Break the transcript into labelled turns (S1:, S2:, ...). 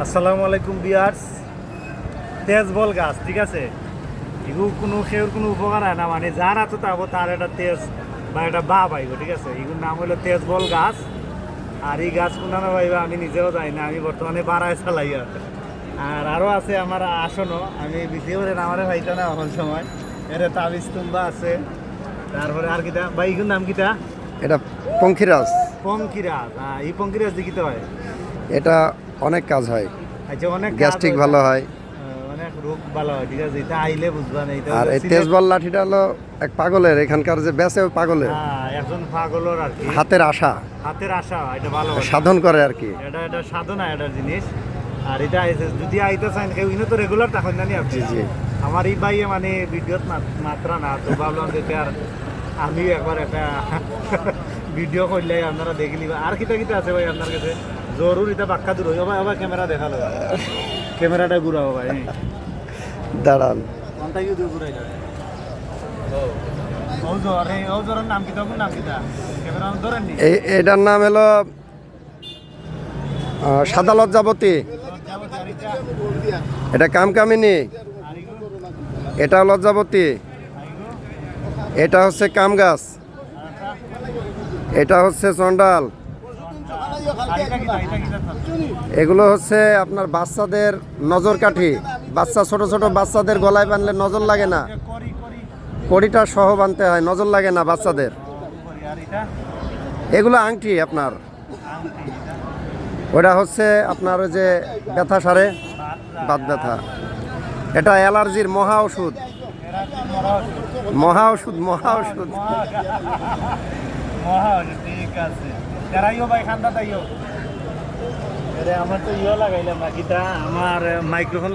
S1: আসসালামু আলাইকুম বিয়ার্স। তেজ বল গাছ, ঠিক আছে, এগুলো কোনো সেউর কোনো উপকার হয় না, মানে যার হাতে তাবো তার একটা তেজ বা একটা বা পাইব, ঠিক আছে। এগুলোর নাম হলো তেজ বল গাছ। আর এই গাছ কোনখানে পাইবা আমি নিজেও যাই না, আমি বর্তমানে বাড়ায় চালাই। আর আরও আছে আমার আসনও, আমি বিক্রি করে আমারে ভাইটা না এখন সময় এটা তাবিজ তুম্বা আছে। তারপরে আর কিটা বা এগুলোর নাম কিটা?
S2: এটা পঙ্খিরাজ।
S1: পঙ্কিরাজ। এই পঙ্কিরাজ দেখিতে হয়,
S2: এটা অনেক কাজ হয়,
S1: আচ্ছা অনেক কাজ
S2: গ্যাস্ট্রিক
S1: হয়,
S2: ভালো হয়।
S1: অনেক রোগ ভালো হয়, ঠিক আছে। এটা আইলে বুঝবা না। এটা
S2: আর
S1: হলো
S2: এই
S1: সিলেট-
S2: তেজবল লাঠিটা হলো এক পাগলের, এখানকার যে বেচে ওই পাগলের
S1: হ্যাঁ, একজন পাগলের আর কি
S2: হাতের আশা
S1: হাতের আশা, এটা ভালো কথা।
S2: সাধন করে আর কি।
S1: এটা সাধনা এটার জিনিস। আর এটা যদি আইতে চান কেউ ইনো তো রেগুলার তখন জানি আপনি।
S2: জি জি।
S1: আমার এই ভাইয়ে মানে ভিডিওত মাত্রা না, তো ভাবলাম যে আর আমি একবার একটা ভিডিও করলে আপনারা দেখে নিবা। আর কিটা কিটা আছে ভাই আপনার কাছে? জরুর এটা বাক্কা দূর হইব ভাই। আবার ক্যামেরা দেখালো, ক্যামেরাটা ঘুরাবো ভাই।
S2: দাঁড়ান,
S1: কোনটা ইউ দূর ঘুরাই যাবে? ওজোর, এই ওজোরের নাম কিটা? কোন নাম কিটা? ক্যামেরা ধরেন নি?
S2: এটার নাম হলো সাদা লজ্জাবতী। এটা কামকামিনী, এটা লজ্জাবতী, এটা হচ্ছে কাম গাছ, এটা হচ্ছে চন্ডাল। এগুলো হচ্ছে আপনার বাচ্চাদের নজর কাঠি। বাচ্চা ছোট ছোট বাচ্চাদের গলায় বানলে নজর লাগে না, কড়িটা সহ বানতে হয়, নজর লাগে না বাচ্চাদের। এগুলো আংটি আপনার। ওটা হচ্ছে আপনার ওই যে ব্যথা সারে, বাত ব্যথা। এটা অ্যালার্জির মহা ওষুধ, মহা ওষুধ, মহা ওষুধ।
S1: ঠিক আছে, যারাইও ভাই খান্দা তাইও। আমার তো ইয়ে লাগাইলাম না কিটা, আমার মাইক্রোফোন